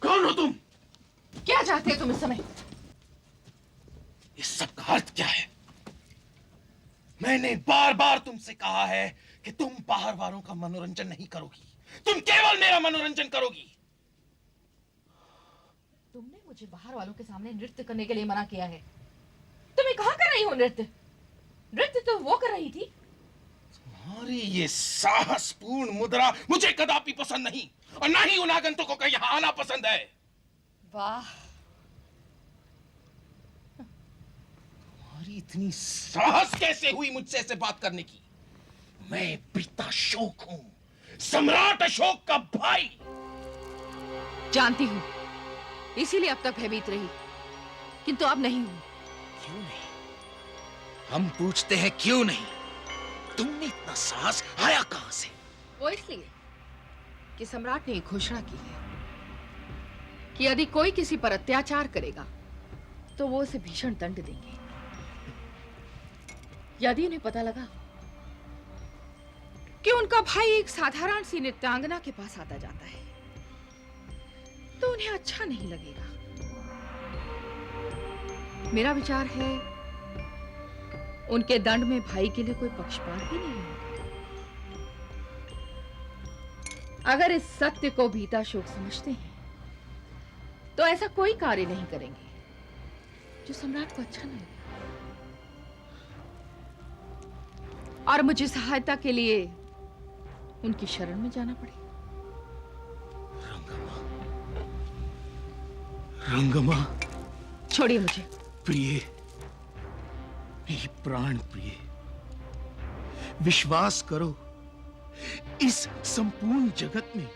कौन हो तुम? क्या चाहते हो तुम इस समय? इस सब का अर्थ क्या है? मैंने बार बार तुमसे कहा है कि तुम बाहर वालों का मनोरंजन नहीं करोगी, तुम केवल मेरा मनोरंजन करोगी। तुमने मुझे बाहर वालों के सामने नृत्य करने के लिए मना किया है। तुम्हें कहाँ कर रही हो नृत्य? नृत्य तो वो कर रही थी। तुम्हारी ये साहसपूर्ण मुद्रा मुझे कदापि पसंद नहीं, और ना ही उन आगंतुकों का यहां आना पसंद है। वाह, तुम्हारी इतनी साहस कैसे हुई मुझसे ऐसे बात करने की? मैं पिता अशोक हूं, सम्राट अशोक का भाई। जानती हूँ, इसीलिए अब तक भयभीत रही, किंतु अब नहीं हूं। क्यों नहीं? हम पूछते हैं क्यों नहीं? तुमने इतना साहस आया कहां से? वो इसलिए कि सम्राट ने एक घोषणा की है कि यदि कोई किसी पर अत्याचार करेगा तो वो उसे भीषण दंड देंगे। यदि उन्हें पता लगा कि उनका भाई एक साधारण सी नृत्यांगना के पास आता जाता है तो उन्हें अच्छा नहीं लगेगा। मेरा विचार है उनके दंड में भाई के लिए कोई पक्षपात भी नहीं होगा। अगर इस सत्य को भीताशोक समझते हैं तो ऐसा कोई कार्य नहीं करेंगे जो सम्राट को अच्छा न लगे। और मुझे सहायता के लिए उनकी शरण में जाना पड़ेगा। रंगमा, छोड़िए मुझे। प्रिय, मेरी प्राण प्रिय, विश्वास करो, इस संपूर्ण जगत में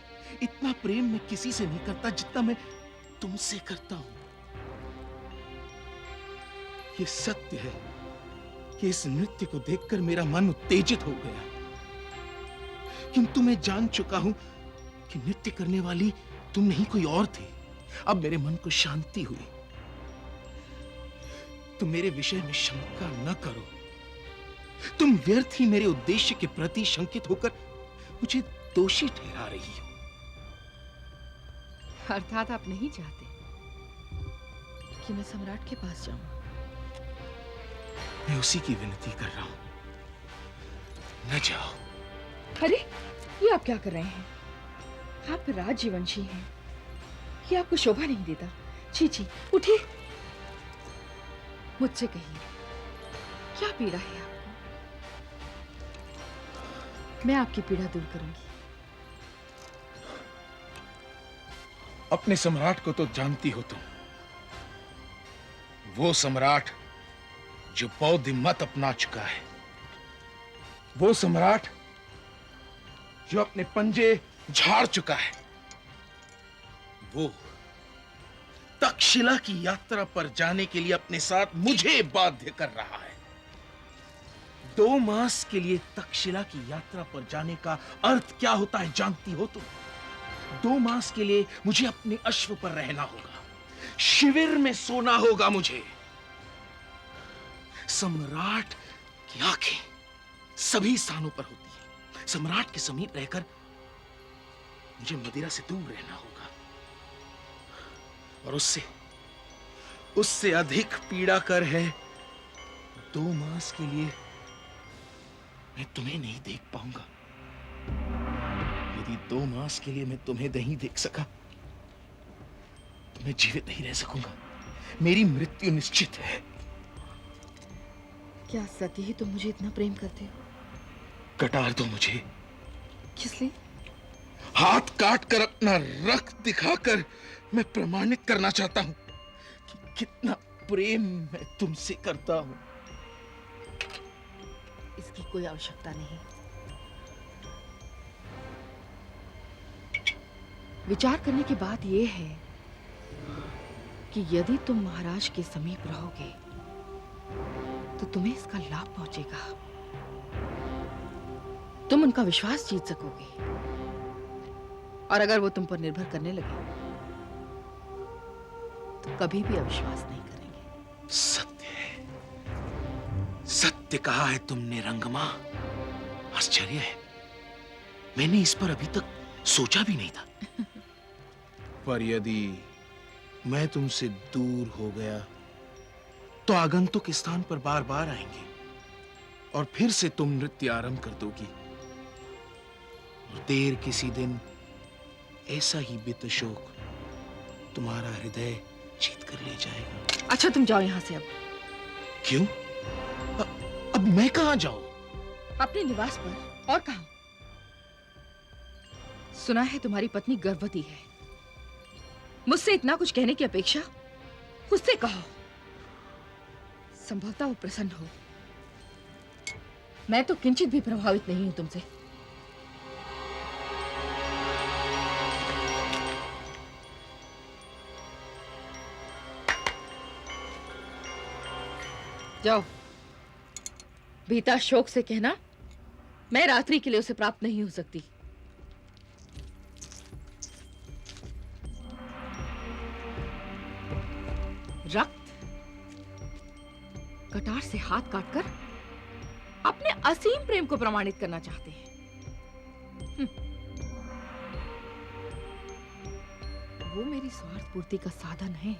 इतना प्रेम मैं किसी से नहीं करता जितना मैं तुमसे करता हूं। यह सत्य है कि इस नृत्य को देखकर मेरा मन उत्तेजित हो गया, किंतु मैं जान चुका हूं कि नृत्य करने वाली तुम नहीं कोई और थी। अब मेरे मन को शांति हुई। तुम मेरे विषय में शंका न करो। तुम व्यर्थ ही मेरे उद्देश्य के प्रति शंकित होकर मुझे दोषी ठहरा रही हो। अर्थात आप नहीं चाहते कि मैं सम्राट के पास जाऊं? मैं उसी की विनती कर रहा हूं, न जाओ। अरे, ये आप क्या कर रहे हैं? आप राजवंशी हैं, ये आपको शोभा नहीं देता। छी छी, उठिए। मुझसे कहिए, क्या पीड़ा है आपको? मैं आपकी पीड़ा दूर करूंगी। अपने सम्राट को तो जानती हो तुम, वो सम्राट जो बौद्ध मत अपना चुका है, वो सम्राट जो अपने पंजे झाड़ चुका है, वो तक्षशिला की यात्रा पर जाने के लिए अपने साथ मुझे बाध्य कर रहा है। 2 मास के लिए तक्षशिला की यात्रा पर जाने का अर्थ क्या होता है जानती हो तुम? 2 मास के लिए मुझे अपने अश्व पर रहना होगा, शिविर में सोना होगा मुझे। सम्राट की आंखें सभी स्थानों पर होती है। सम्राट के समीप रहकर मुझे मदिरा से दूर रहना होगा, और उससे अधिक पीड़ाकर है 2 मास के लिए मैं तुम्हें नहीं देख पाऊंगा। यदि 2 मास के लिए मैं तुम्हें नहीं देख सका तो मैं जीवित नहीं रह सकूंगा। मेरी मृत्यु निश्चित है। क्या सती ही तुम मुझे इतना प्रेम करते हो? कटार दो मुझे। किस लिए? हाथ काट कर अपना रक्त दिखाकर मैं प्रमाणित करना चाहता हूं कि कितना प्रेम मैं तुमसे करता हूं। इसकी कोई आवश्यकता नहीं। विचार करने की बात यह है कि यदि तुम महाराज के समीप रहोगे तो तुम्हें इसका लाभ पहुंचेगा। तुम उनका विश्वास जीत सकोगे, और अगर वो तुम पर निर्भर करने लगे तो कभी भी अविश्वास नहीं करेंगे। सत्य है, सत्य कहा है तुमने रंगमा। आश्चर्य है, मैंने इस पर अभी तक सोचा भी नहीं था। पर यदि मैं तुमसे दूर हो गया तो आगंतुक इस स्थान पर बार बार आएंगे और फिर से तुम नृत्य आरंभ कर दोगी। और देर किसी दिन ऐसा ही बित शोक तुम्हारा हृदय जीत कर ले जाएगा। अच्छा, तुम जाओ यहां से अब। क्यों? अब मैं कहां जाऊं? अपने निवास पर। और कहां? सुना है तुम्हारी पत्नी गर्भवती है। मुझसे इतना कुछ कहने की अपेक्षा उससे कहो। संभवतः वो प्रसन्न हो। मैं तो किंचित भी प्रभावित नहीं हूं तुमसे। जाओ, भीता शोक से कहना मैं रात्रि के लिए उसे प्राप्त नहीं हो सकती। रक्त कटार से हाथ काटकर अपने असीम प्रेम को प्रमाणित करना चाहते हैं। वो मेरी स्वार्थ पूर्ति का साधन है,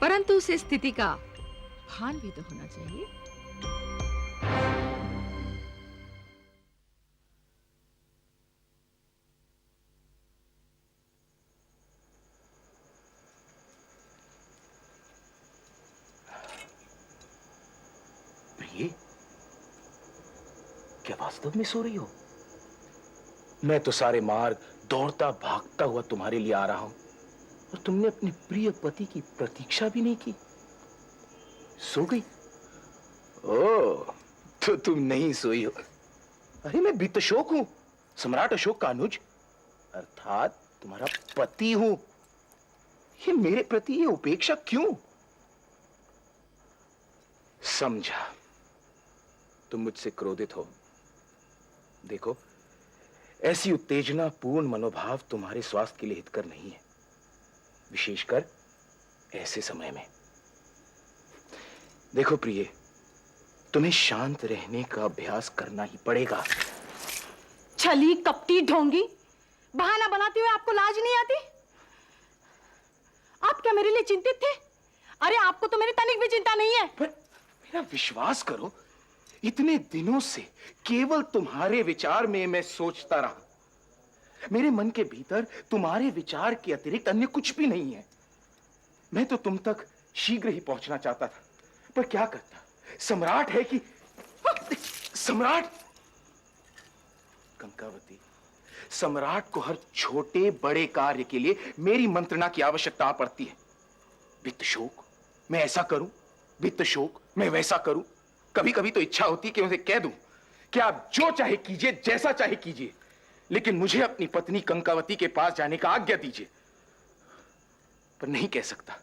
परंतु उस स्थिति का भान भी तो होना चाहिए। प्रिय, क्या वास्तव में सो रही हो? मैं तो सारे मार्ग दौड़ता भागता हुआ तुम्हारे लिए आ रहा हूं और तुमने अपने प्रिय पति की प्रतीक्षा भी नहीं की। सो गई? ओह, तो तुम नहीं सोई हो। अरे मैं वित्त अशोक हूं, सम्राट अशोक का अनुज, अर्थात तुम्हारा पति हूं। ये मेरे प्रति ये उपेक्षा क्यों? समझा, तुम मुझसे क्रोधित हो। देखो, ऐसी उत्तेजना पूर्ण मनोभाव तुम्हारे स्वास्थ्य के लिए हितकर नहीं है, विशेषकर ऐसे समय में। देखो प्रिय, तुम्हें शांत रहने का अभ्यास करना ही पड़ेगा। छली कपटी ढोंगी, बहाना बनाते हुए आपको लाज नहीं आती? आप क्या मेरे लिए चिंतित थे? अरे आपको तो मेरी तनिक भी चिंता नहीं है। पर मेरा विश्वास करो, इतने दिनों से केवल तुम्हारे विचार में मैं सोचता रहा। मेरे मन के भीतर तुम्हारे विचार के अतिरिक्त अन्य कुछ भी नहीं है। मैं तो तुम तक शीघ्र ही पहुंचना चाहता था, पर क्या करता, सम्राट है कि सम्राट। कंकावती, सम्राट को हर छोटे बड़े कार्य के लिए मेरी मंत्रणा की आवश्यकता पड़ती है। वित्त शोक, मैं ऐसा करूं, वित्त शोक, मैं वैसा करूं। कभी कभी तो इच्छा होती कि उसे कह दूं कि आप जो चाहे कीजिए, जैसा चाहे कीजिए, लेकिन मुझे अपनी पत्नी कंकावती के पास जाने का आज्ञा दीजिए। पर नहीं कह सकता।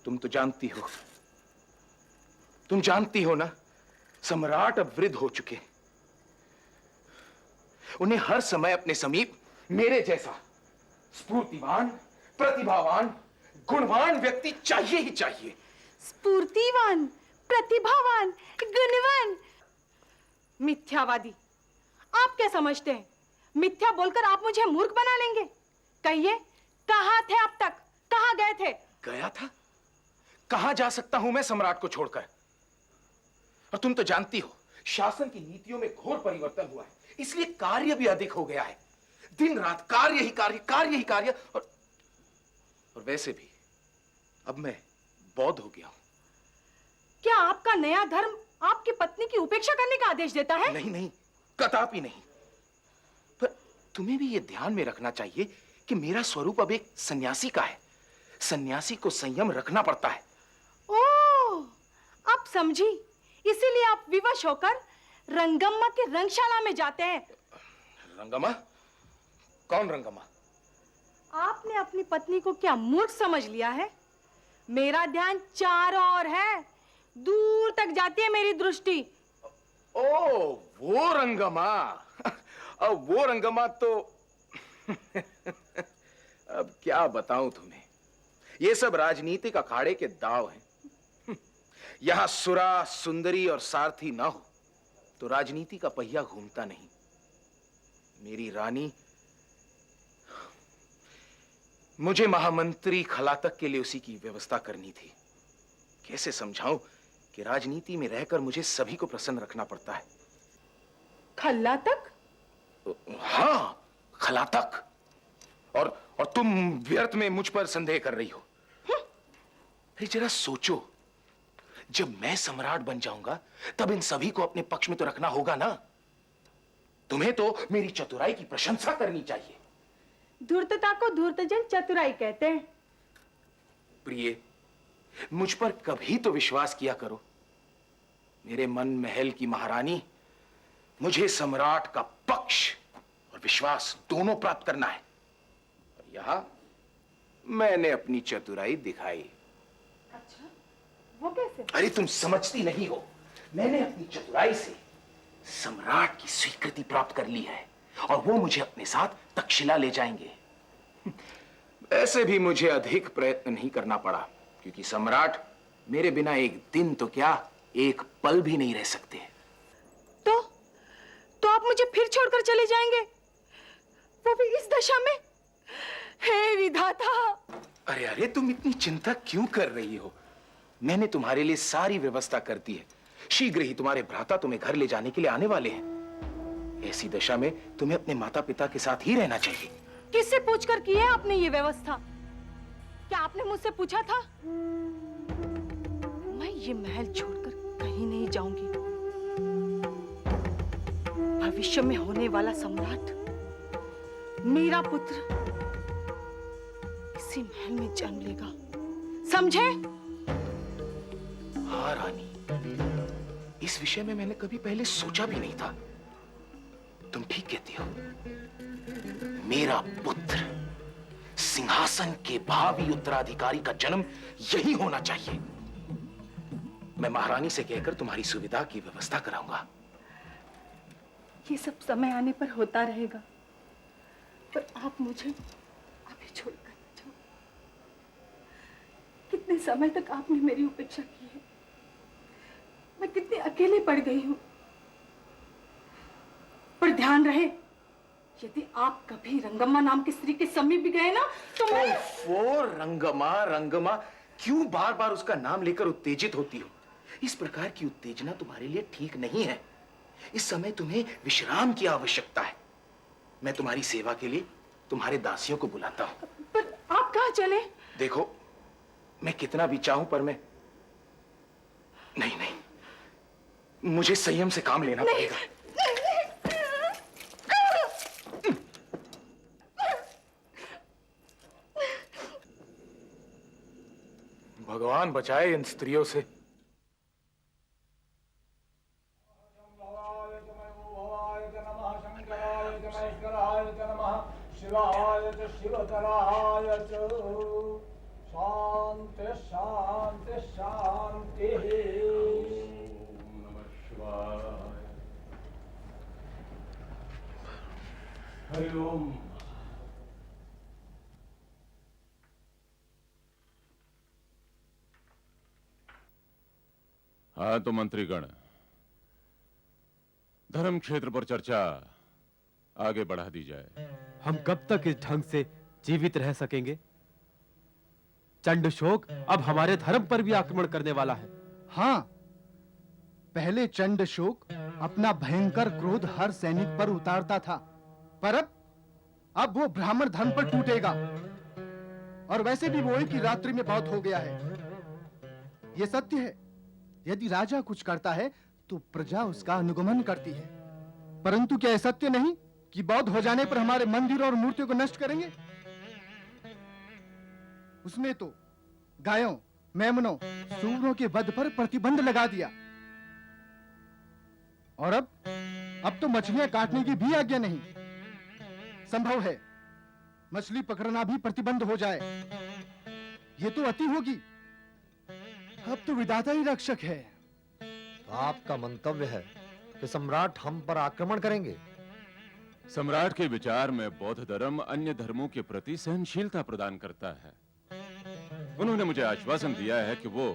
तुम तो जानती हो, तुम जानती हो ना, सम्राट अब वृद्ध हो चुके। उन्हें हर समय अपने समीप मेरे जैसा स्फूर्तिवान, प्रतिभावान, गुणवान व्यक्ति चाहिए ही चाहिए। स्फूर्तिवान, प्रतिभावान, गुणवान, मिथ्यावादी। आप क्या समझते हैं, मिथ्या बोलकर आप मुझे मूर्ख बना लेंगे? कहिए, कहां थे अब तक? कहां गए थे? गया था? कहां जा सकता हूं मैं सम्राट को छोड़कर? और तुम तो जानती हो, शासन की नीतियों में घोर परिवर्तन हुआ है, इसलिए कार्य भी अधिक हो गया है। दिन रात कार्य ही कार्य, कार्य ही कार्य। और वैसे भी अब मैं बौद्ध हो गया हूं। क्या आपका नया धर्म आपकी पत्नी की उपेक्षा करने का आदेश देता है? नहीं नहीं, कदापि नहीं। पर तुम्हें भी यह ध्यान में रखना चाहिए कि मेरा स्वरूप अब एक सन्यासी का है। सन्यासी को संयम रखना पड़ता है। ओह, अब समझी। इसीलिए आप विवश होकर रंगम्मा की रंगशाला में जाते हैं। रंगम्मा? कौन रंगम्मा? आपने अपनी पत्नी को क्या मूर्ख समझ लिया है? मेरा ध्यान चारों ओर है, दूर तक जाती है मेरी दृष्टि। ओ, वो रंगम्मा। अब वो रंगम्मा तो अब क्या बताऊं तुम्हें, ये सब राजनीतिक अखाड़े के दाव हैं। यहां सुरा, सुंदरी और सारथी ना हो तो राजनीति का पहिया घूमता नहीं। मेरी रानी, मुझे महामंत्री खलातक के लिए उसी की व्यवस्था करनी थी। कैसे समझाऊं कि राजनीति में रहकर मुझे सभी को प्रसन्न रखना पड़ता है। खलातक? हाँ, खलातक। और तुम व्यर्थ में मुझ पर संदेह कर रही हो। अरे जरा सोचो, जब मैं सम्राट बन जाऊंगा तब इन सभी को अपने पक्ष में तो रखना होगा ना। तुम्हें तो मेरी चतुराई की प्रशंसा करनी चाहिए। धूर्तता को धूर्तजन चतुराई कहते हैं। प्रिय, मुझ पर कभी तो विश्वास किया करो। मेरे मन महल की महारानी, मुझे सम्राट का पक्ष और विश्वास दोनों प्राप्त करना है। और यहां मैंने अपनी चतुराई दिखाई। अच्छा, वो कैसे? अरे तुम समझती नहीं हो। मैंने अपनी चतुराई से सम्राट की स्वीकृति प्राप्त कर ली है और वो मुझे अपने साथ तक्षशिला ले जाएंगे। वैसे भी मुझे अधिक प्रयत्न नहीं करना पड़ा, क्योंकि सम्राट मेरे बिना एक दिन तो क्या, एक पल भी नहीं रह सकते। तो आप मुझे फिर छोड़कर चले जाएंगे, वो भी इस दशा में? हे विधाता! अरे अरे, तुम इतनी चिंता क्यों कर रही हो? मैंने तुम्हारे लिए सारी व्यवस्था कर दी है। शीघ्र ही तुम्हारे भ्राता तुम्हें घर ले जाने के लिए आने वाले हैं। ऐसी दशा में तुम्हें अपने माता पिता के साथ ही रहना चाहिए। किससे पूछकर की है आपने ये व्यवस्था? क्या आपने मुझसे पूछा था? मैं ये महल छोड़कर कहीं नहीं जाऊंगी। भविष्य में होने वाला सम्राट मेरा पुत्र इसी महल में जन्म लेगा, समझे? हाँ रानी, इस विषय में मैंने कभी पहले सोचा भी नहीं था। तुम ठीक कहती हो। मेरा पुत्र सिंहासन के भावी उत्तराधिकारी का जन्म यही होना चाहिए। मैं महारानी से कहकर तुम्हारी सुविधा की व्यवस्था कराऊंगा। ये सब समय आने पर होता रहेगा, पर आप मुझे अभी छोड़कर न जाओ। कितने समय तक आपने मेरी उपेक्षा की है। मैं कितनी अकेले पड़ गई हूं। पर ध्यान रहे, यदि आप कभी रंगम्मा नाम की स्त्री के समीप भी गए ना, तो मैं... वो रंगमा रंगमा, क्यों बार बार उसका नाम लेकर उत्तेजित होती हो? इस प्रकार की उत्तेजना तुम्हारे लिए ठीक नहीं है। इस समय तुम्हें विश्राम की आवश्यकता है। मैं तुम्हारी सेवा के लिए तुम्हारे दासियों को बुलाता हूं। पर आप कहां चले? देखो, मैं कितना भी चाहूं पर मैं नहीं, मुझे संयम से काम लेना पड़ेगा। भगवान बचाए इन स्त्रियों से। शिवाय च शिवतराय च शांति शांति शांति। ओम नमः शिवाय। हरि ओम। हाँ तो मंत्रीगण, धर्म क्षेत्र पर चर्चा आगे बढ़ा दी जाए। हम कब तक इस ढंग से जीवित रह सकेंगे? चंडशोक अब हमारे धर्म पर भी आक्रमण करने वाला है। हाँ, पहले चंडशोक अपना भयंकर क्रोध हर सैनिक पर उतारता था, पर अब वो ब्राह्मण धर्म पर टूटेगा। और वैसे भी वो एक ही रात्रि में बहुत हो गया है। ये सत्य है, यदि राजा कुछ करता है तो प्रजा उसका अनुगमन करती है। परंतु क्या यह सत्य नहीं कि बौद्ध हो जाने पर हमारे मंदिरों और मूर्तियों को नष्ट करेंगे? उसने तो गायों, मेमनों, सूअरों के वध पर प्रतिबंध लगा दिया। और अब तो मछलियां काटने की भी आज्ञा नहीं। संभव है मछली पकड़ना भी प्रतिबंध हो जाए। ये तो अति होगी। अब तो विधाता ही रक्षक है। तो आपका मंतव्य है कि सम्राट हम पर आक्रमण करेंगे? सम्राट के विचार में बौद्ध धर्म अन्य धर्मों के प्रति सहनशीलता प्रदान करता है। उन्होंने मुझे आश्वासन दिया है कि वो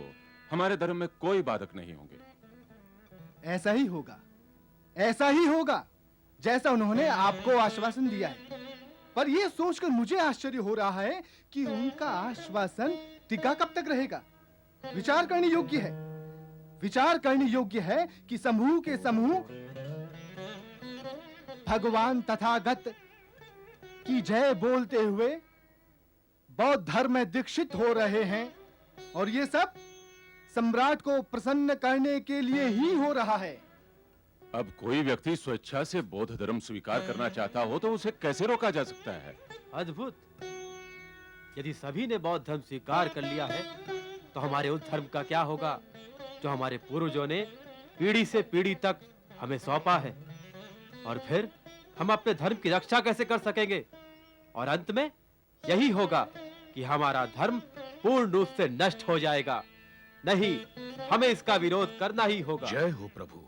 हमारे धर्म में कोई बाधक नहीं होंगे। ऐसा ही होगा। ऐसा ही होगा जैसा उन्होंने आपको आश्वासन दिया है। पर यह सोचकर मुझे आश्चर्य हो रहा है कि उनका आश्वासन टिका कब तक रहेगा। विचार करने योग्य है, विचार करने योग्य है कि समूह के समूह भगवान तथागत की जय बोलते हुए बौद्ध धर्म में दीक्षित हो रहे हैं, और ये सब सम्राट को प्रसन्न करने के लिए ही हो रहा है। अब कोई व्यक्ति स्वेच्छा से बौद्ध धर्म स्वीकार करना चाहता हो तो उसे कैसे रोका जा सकता है? अद्भुत। यदि सभी ने बौद्ध धर्म स्वीकार कर लिया है तो हमारे उस धर्म का क्या होगा जो हमारे पूर्वजों ने पीढ़ी से पीढ़ी तक हमें सौंपा है? और फिर हम अपने धर्म की रक्षा कैसे कर सकेंगे? और अंत में यही होगा कि हमारा धर्म पूर्ण रूप से नष्ट हो जाएगा। नहीं, हमें इसका विरोध करना ही होगा। जय हो प्रभु।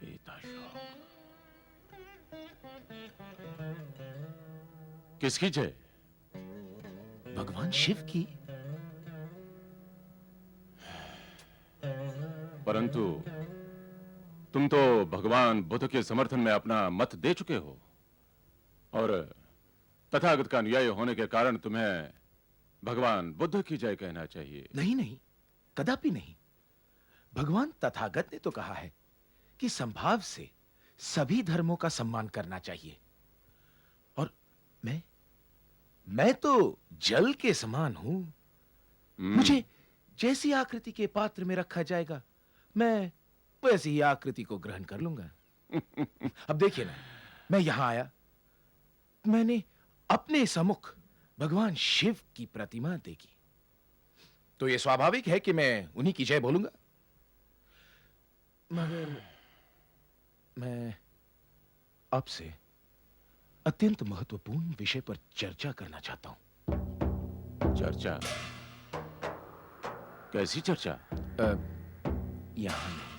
बेताशौक। किसकी जय? भगवान शिव की। परंतु तुम तो भगवान बुद्ध के समर्थन में अपना मत दे चुके हो, और तथागत का अनुयायी होने के कारण तुम्हें भगवान बुद्ध की जय कहना चाहिए। नहीं नहीं, कदापि नहीं। भगवान तथागत ने तो कहा है कि संभाव से सभी धर्मों का सम्मान करना चाहिए, और मैं तो जल के समान हूं। मुझे जैसी आकृति के पात्र में रखा जाएगा, मैं वैसी ही आकृति को ग्रहण कर लूंगा। अब देखिए ना, मैं यहां आया, मैंने अपने सम्मुख भगवान शिव की प्रतिमा देखी, तो यह स्वाभाविक है कि मैं उन्हीं की जय बोलूंगा। मगर मैं आपसे अत्यंत महत्वपूर्ण विषय पर चर्चा करना चाहता हूं। चर्चा? कैसी चर्चा? यहां नहीं।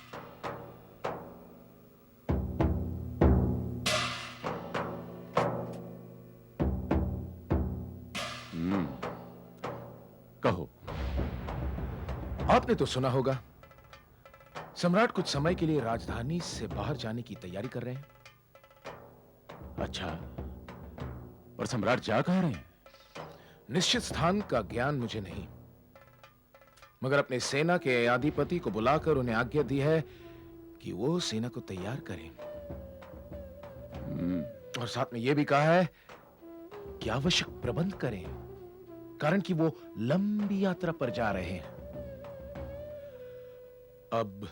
कहो। आपने तो सुना होगा, सम्राट कुछ समय के लिए राजधानी से बाहर जाने की तैयारी कर रहे हैं। अच्छा, पर सम्राट जा कहां रहे हैं? निश्चित स्थान का ज्ञान मुझे नहीं, मगर अपने सेना के अधिपति को बुलाकर उन्हें आज्ञा दी है कि वो सेना को तैयार करें, और साथ में यह भी कहा है कि आवश्यक प्रबंध करें, कारण कि वो लंबी यात्रा पर जा रहे हैं। अब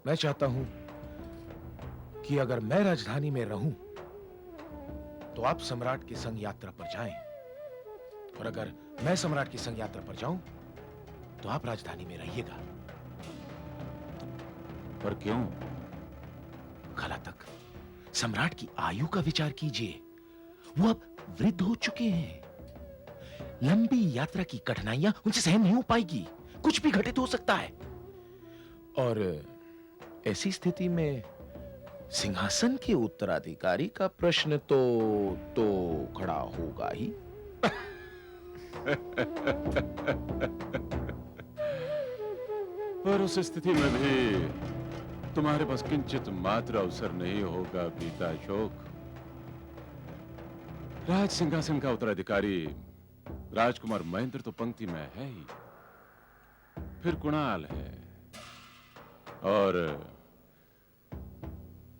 मैं चाहता हूं कि अगर मैं राजधानी में रहूं तो आप सम्राट के संग यात्रा पर जाएं, और अगर मैं सम्राट के संग यात्रा पर जाऊं तो आप राजधानी में रहिएगा। पर क्यों? कल तक सम्राट की आयु का विचार कीजिए, वो अब वृद्ध हो चुके हैं। लंबी यात्रा की कठिनाइयां उनसे सहन नहीं हो पाएगी, कुछ भी घटित हो सकता है, और ऐसी स्थिति में सिंहासन के उत्तराधिकारी का प्रश्न तो खड़ा होगा ही। पर उस स्थिति में भी तुम्हारे पास किंचित मात्र अवसर नहीं होगा बीताशोक। राज सिंहासन का उत्तराधिकारी राजकुमार महेंद्र तो पंक्ति में है ही, फिर कुणाल है, और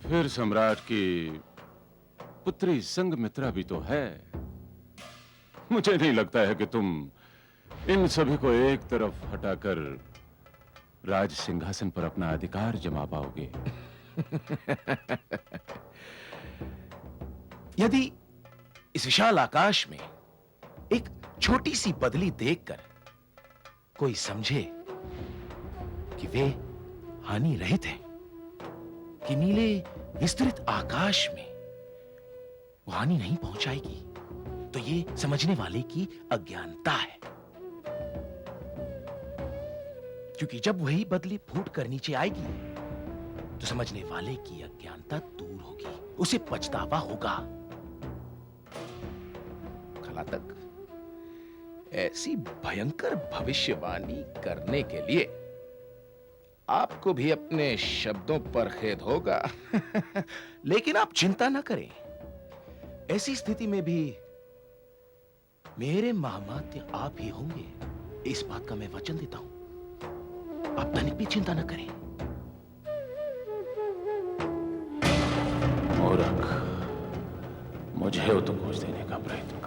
फिर सम्राट की पुत्री संघमित्रा भी तो है। मुझे नहीं लगता है कि तुम इन सभी को एक तरफ हटाकर राज सिंहासन पर अपना अधिकार जमा पाओगे। यदि इस विशाल आकाश में एक छोटी सी बदली देखकर कोई समझे कि वे हानि रहित हैं, कि नीले विस्तृत आकाश में वो हानि नहीं पहुंचाएगी, तो ये समझने वाले की अज्ञानता है। क्योंकि जब वही बदली फूट कर नीचे आएगी तो समझने वाले की अज्ञानता दूर होगी, उसे पछतावा होगा। कल तक ऐसी भयंकर भविष्यवाणी करने के लिए आपको भी अपने शब्दों पर खेद होगा। लेकिन आप चिंता न करें, ऐसी स्थिति में भी मेरे महामात्य आप ही होंगे, इस बात का मैं वचन देता हूं। आप तनिक भी चिंता न करें। मूर्ख, मुझे तो खोज देने का प्रयत्न